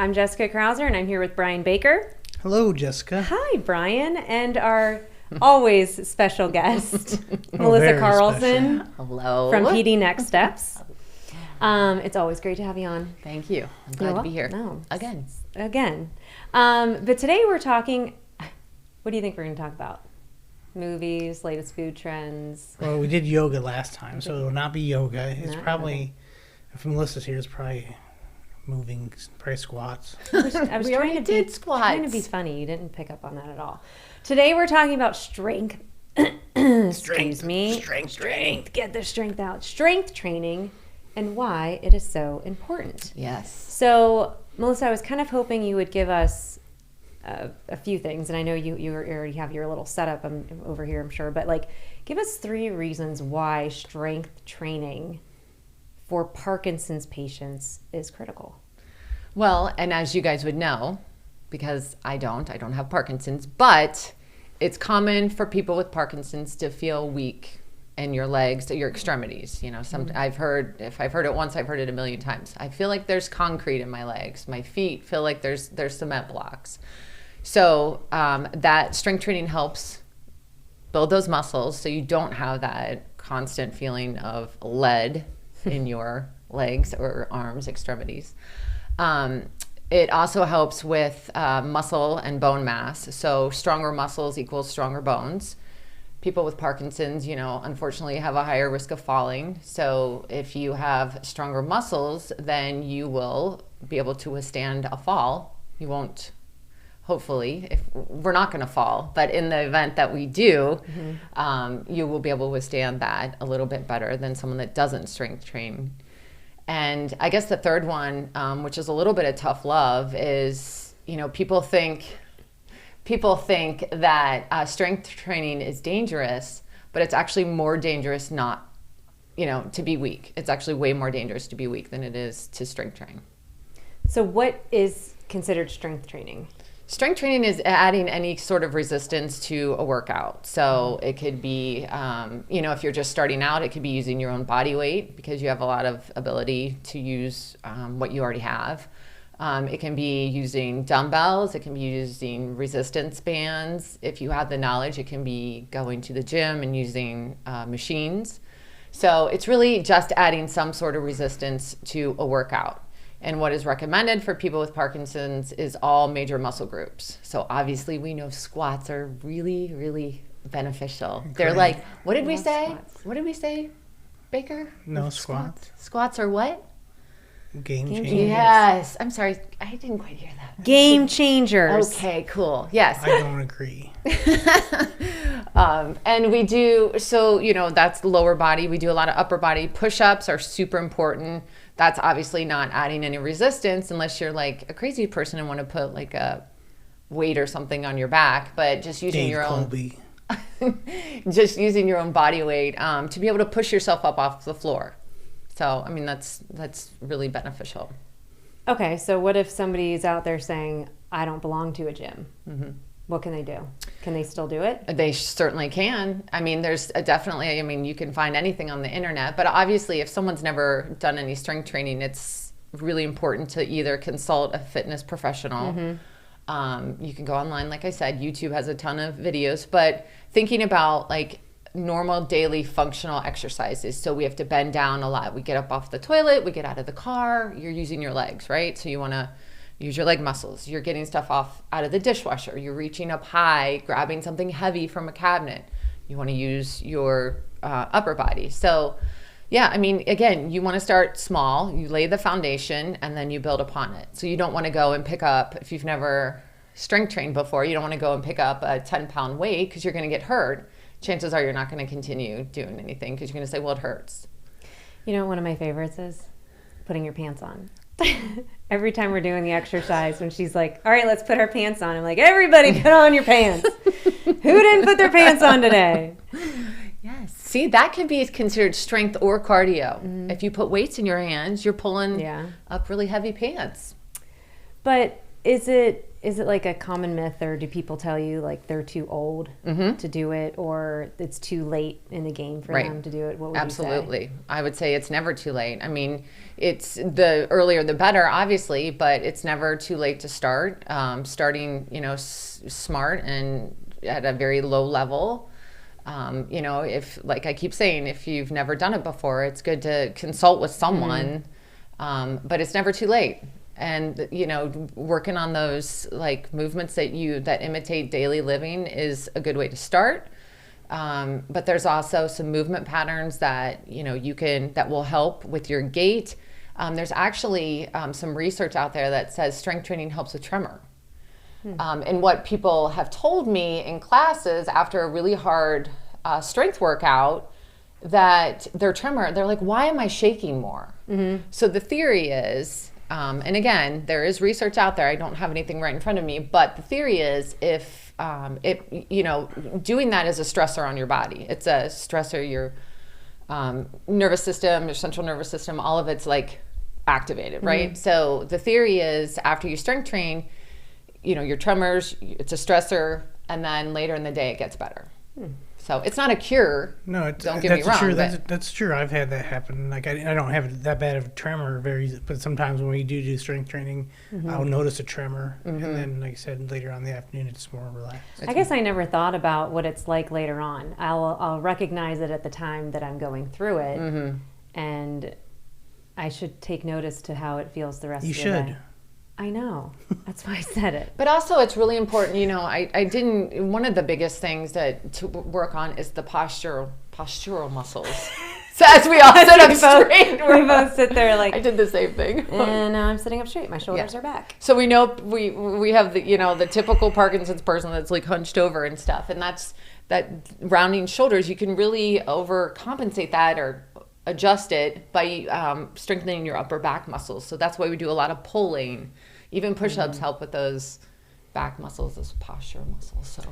I'm Jessica Krauser, and I'm here with Brian Baker. Hello, Jessica. Hi, Brian, and our always special guest, Melissa Carlson. Special. Hello. From PDNextSteps. It's always great to have you on. Thank you. I'm glad to be here. No. Again. But today we're talking, what do you think we're going to talk about? Movies, latest food trends. Well, we did yoga last time, so it will not be yoga. It's probably, if Melissa's here, it's probably moving, probably squats. I was trying to be funny. You didn't pick up on that at all. Today we're talking about strength. Excuse me. Strength. Get the strength out. Strength training and why it is so important. Yes. So, Melissa, I was kind of hoping you would give us a few things, and I know you already have your little setup over here, I'm sure, but give us 3 reasons why strength training for Parkinson's patients is critical. Well, and as you guys would know, because I don't have Parkinson's, but it's common for people with Parkinson's to feel weak in your legs, your extremities. You know, if I've heard it once, I've heard it a million times. I feel like there's concrete in my legs. My feet feel like there's cement blocks. So that strength training helps build those muscles so you don't have that constant feeling of lead in your legs or arms, extremities. It also helps with muscle and bone mass. So stronger muscles equals stronger bones. People with Parkinson's, unfortunately have a higher risk of falling. So if you have stronger muscles, then you will be able to withstand a fall. You won't, hopefully, if we're not going to fall, but in the event that we do, you will be able to withstand that a little bit better than someone that doesn't strength train. And I guess the third one, which is a little bit of tough love, is, people think that strength training is dangerous, but it's actually more dangerous not, to be weak. It's actually way more dangerous to be weak than it is to strength train. So what is considered strength training? Strength training is adding any sort of resistance to a workout. So it could be, if you're just starting out, it could be using your own body weight because you have a lot of ability to use what you already have. It can be using dumbbells. It can be using resistance bands. If you have the knowledge, it can be going to the gym and using machines. So it's really just adding some sort of resistance to a workout. And what is recommended for people with Parkinson's is all major muscle groups. So obviously we know squats are really, really beneficial. Great. They're like, what did we say? Squats. What did we say, Baker? No, squats. Squats are what? Game changers. Yes. I'm sorry. I didn't quite hear that. Game changers. Okay, cool. Yes. I don't agree. And we do, that's the lower body. We do a lot of upper body. Push-ups are super important. That's obviously not adding any resistance unless you're like a crazy person and want to put like a weight or something on your back, but just using your own just using your own body weight to be able to push yourself up off the floor. So, that's really beneficial. Okay, so what if somebody's out there saying, I don't belong to a gym? Mm-hmm. What can they do? Can they still do it? They certainly can. There's you can find anything on the internet, but obviously if someone's never done any strength training, it's really important to either consult a fitness professional. Mm-hmm. You can go online, like I said, YouTube has a ton of videos, but thinking about normal daily functional exercises. So we have to bend down a lot. We get up off the toilet, we get out of the car, you're using your legs, right? So you want to use your leg muscles. You're getting stuff out of the dishwasher. You're reaching up high, grabbing something heavy from a cabinet. You want to use your upper body. So again, you want to start small. You lay the foundation and then you build upon it. So you don't want to go and pick up, if you've never strength trained before, you don't want to go and pick up a 10-pound weight because you're going to get hurt. Chances are you're not going to continue doing anything because you're going to say, well, it hurts. One of my favorites is putting your pants on. Every time we're doing the exercise, when she's like, all right, let's put our pants on, I'm like, everybody put on your pants. Who didn't put their pants on today? Yes. See, that can be considered strength or cardio. Mm-hmm. If you put weights in your hands, you're pulling up really heavy pants. But is it is it like a common myth, or do people tell you like they're too old to do it, or it's too late in the game for them to do it? What would Absolutely. you say? I would say it's never too late. I mean, it's the earlier the better, obviously, but it's never too late to start. Starting, smart and at a very low level. If, like I keep saying, if you've never done it before, it's good to consult with someone, but it's never too late. And, working on those like movements that imitate daily living is a good way to start. But there's also some movement patterns that, that will help with your gait. There's actually some research out there that says strength training helps with tremor. And what people have told me in classes after a really hard strength workout, that their tremor, they're like, why am I shaking more? So the theory is, and again, there is research out there. I don't have anything right in front of me, but the theory is if doing that is a stressor on your body. It's a stressor, your nervous system, your central nervous system, all of it's like activated, right? So the theory is after you strength train, your tremors, it's a stressor, and then later in the day it gets better. So it's not a cure. No, don't get me wrong. True. That's true. I've had that happen. Like I don't have that bad of a tremor, but sometimes when we do strength training, I'll notice a tremor, and then, like I said, later on in the afternoon, it's more relaxed. I guess I never thought about what it's like later on. I'll recognize it at the time that I'm going through it, and I should take notice to how it feels the rest of the day. You should. I know. That's why I said it. But also it's really important, one of the biggest things to work on is the postural muscles. So as we all sit up straight. We both sit there like. I did the same thing. And now I'm sitting up straight. My shoulders are back. So we know we have the typical Parkinson's person that's like hunched over and stuff. And that's that rounding shoulders. You can really overcompensate that or adjust it by strengthening your upper back muscles. So that's why we do a lot of pulling. Even push-ups help with those back muscles, those posture muscles. So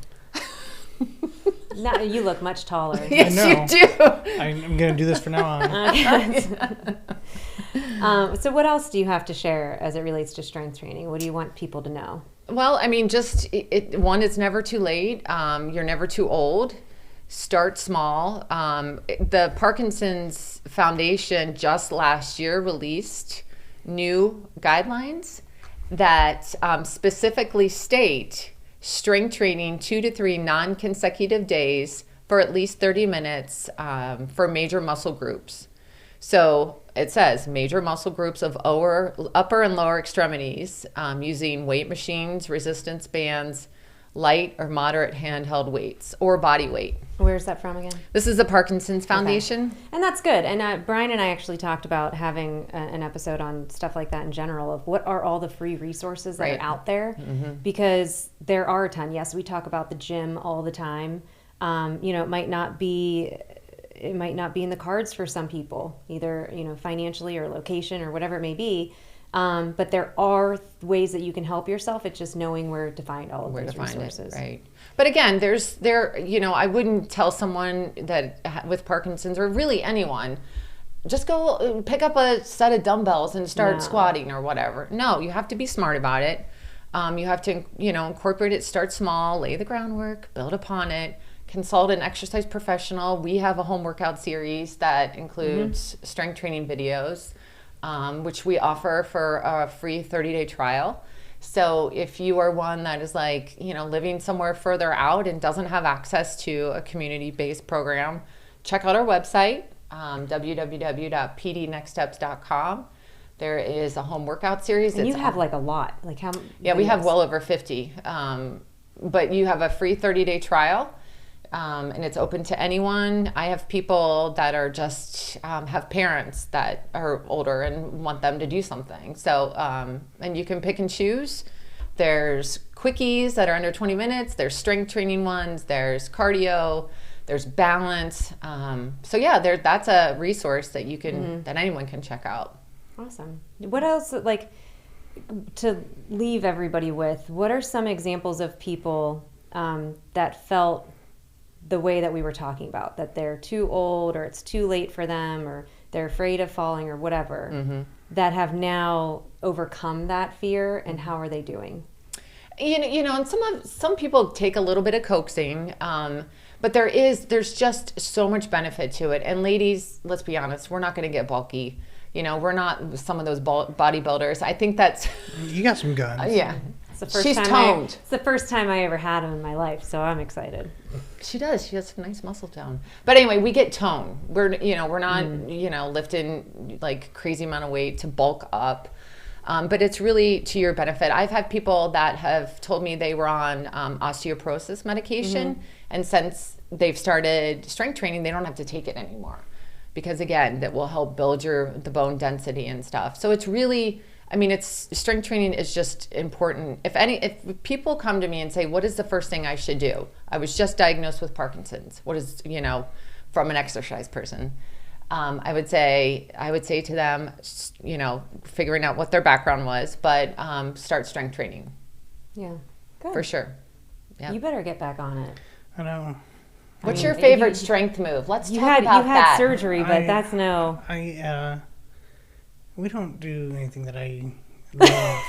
now you look much taller. Yes, you do. I'm going to do this from now on. So what else do you have to share as it relates to strength training? What do you want people to know? Well, I mean, one, it's never too late. You're never too old. Start small. The Parkinson's Foundation just last year released new guidelines that specifically state strength training 2 to 3 non-consecutive days for at least 30 minutes for major muscle groups. So it says major muscle groups of upper and lower extremities using weight machines, resistance bands, light or moderate handheld weights or body weight. Where's that from again? This is the Parkinson's Foundation. Okay. And that's good. And Brian and I actually talked about having an episode on stuff like that in general, of what are all the free resources that are out there, because there are a ton. Yes, we talk about the gym all the time. It might not be in the cards for some people, either financially or location or whatever it may be. But there are ways that you can help yourself. It's just knowing where to find all of those resources. Right. But again, I wouldn't tell someone that with Parkinson's, or really anyone, just go pick up a set of dumbbells and start squatting or whatever. No, you have to be smart about it. You have to, incorporate it, start small, lay the groundwork, build upon it, consult an exercise professional. We have a home workout series that includes strength training videos, which we offer for a free 30-day trial. So if you are one that is living somewhere further out and doesn't have access to a community-based program, check out our website, www.pdnextsteps.com. There is a home workout series. And you have a lot. How? Yeah, we have well over 50. But you have a free 30-day trial. And it's open to anyone. I have people that are just have parents that are older and want them to do something. So, and you can pick and choose. There's quickies that are under 20 minutes. There's strength training ones. There's cardio. There's balance. That's a resource that you can that anyone can check out. Awesome. What else, to leave everybody with? What are some examples of people that felt the way that we were talking about, that they're too old or it's too late for them or they're afraid of falling or whatever, that have now overcome that fear, and how are they doing? And some people take a little bit of coaxing, but there's just so much benefit to it. And ladies, let's be honest, we're not going to get bulky. We're not some of those bodybuilders. I think that's You got some guns. yeah. It's the first She's time toned. It's the first time I ever had them in my life, so I'm excited. She does. She has some nice muscle tone. But anyway, we get tone. We're not lifting like crazy amount of weight to bulk up. But it's really to your benefit. I've had people that have told me they were on osteoporosis medication, and since they've started strength training, they don't have to take it anymore, because again, that will help build the bone density and stuff. So it's really, strength training is just important. If people come to me and say, what is the first thing I should do? I was just diagnosed with Parkinson's. What is, from an exercise person? I would say to them, figuring out what their background was, but start strength training. Yeah, good. For sure. Yeah. You better get back on it. I know. What's your favorite strength move? Let's talk about that. You had surgery, but that's no. We don't do anything that I love.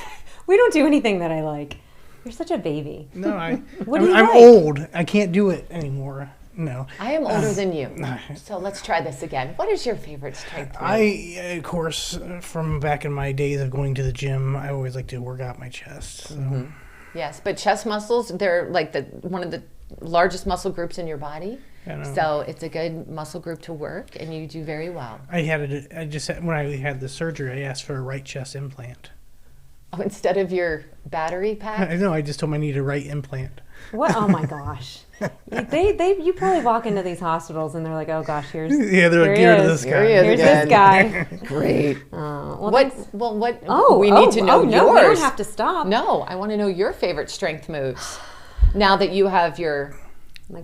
We don't do anything that I like. You're such a baby. No, What do you I'm like? old. I can't do it anymore. No. I am older than you. So let's try this again. What is your favorite strength move? Of course, from back in my days of going to the gym, I always like to work out my chest. So. Yes, but chest muscles, they're like one of the largest muscle groups in your body. So it's a good muscle group to work, and you do very well. When I had the surgery, I asked for a right chest implant. Oh, instead of your battery pack? I just told them I need a right implant. What? Oh my gosh. You probably walk into these hospitals and they're like, oh gosh, here's Yeah, they're like, here get he rid of is. this guy. Here he is Here's again. this guy. Great. Well, What? thanks. Well, what? We need to know yours. No, we don't have to stop. No, I want to know your favorite strength moves. Now that you have your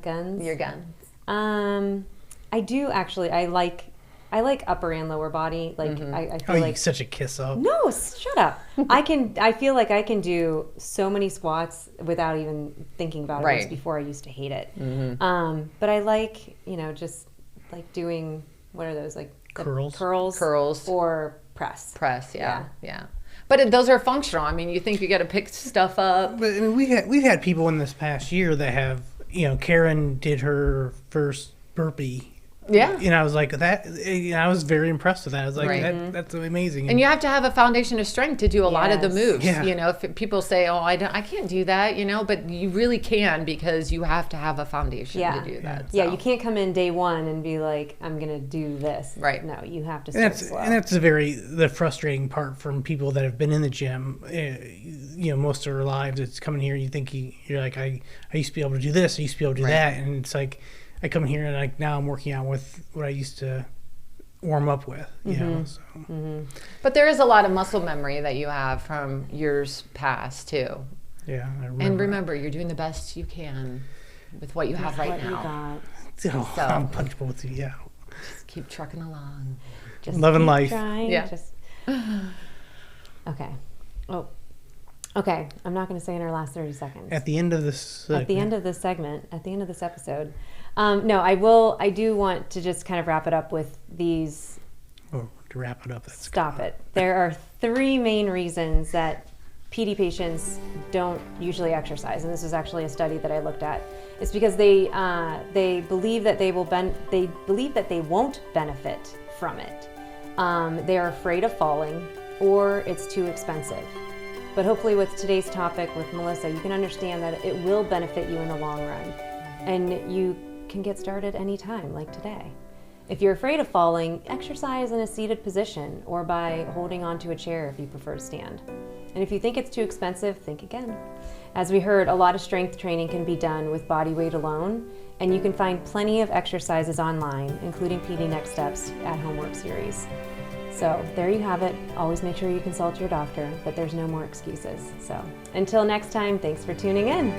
guns. Your guns. I do actually. I like upper and lower body. Like I feel You're like such a kiss up. no, shut up. I feel like I can do so many squats without even thinking about it. Right. Whereas before I used to hate it. But I like just like doing, what are those, like the Curls. or press. Yeah. But those are functional. You think you got to pick stuff up. But we've had people in this past year that have, Karen did her first burpee. Yeah. And I was like, I was very impressed with that. I was like, Right. that's amazing. And you have to have a foundation of strength to do a lot of the Yes. moves. Yeah. If people say, "Oh, I can't do that," but you really can, because you have to have a foundation to do that. Yeah, so. you can't come in day one and be like, I'm gonna do this. Right. No, you have to And start slow. that's the frustrating part from people that have been in the gym. Most of their lives, it's coming here. You think you're like, I used to be able to do this. I used to be able to do that, and it's like, I come here and now I'm working out with what I used to warm up with. So. But there is a lot of muscle memory that you have from years past too. Yeah, I remember. And remember, you're doing the best you can with what you have right what you now. got. So, I'm punchable with you. Yeah, Just keep trucking along. Just Loving keep life. Trying, Yeah. Okay. Oh. Okay. I'm not going to say in our last 30 seconds. at the end of this. At the end of this segment, at the end of this episode. No, I do want to just kind of wrap it up with these. Oh, to wrap it up. Stop it. There are 3 main reasons that PD patients don't usually exercise, and this is actually a study that I looked at. It's because they believe that they won't benefit from it. They are afraid of falling, or it's too expensive. But hopefully with today's topic with Melissa, you can understand that it will benefit you in the long run. And you can get started anytime, like today. If you're afraid of falling, exercise in a seated position or by holding onto a chair if you prefer to stand. And if you think it's too expensive, think again. As we heard, a lot of strength training can be done with body weight alone, and you can find plenty of exercises online, including PDNextSteps at Homework Series. So there you have it. Always make sure you consult your doctor, but there's no more excuses. So until next time, thanks for tuning in.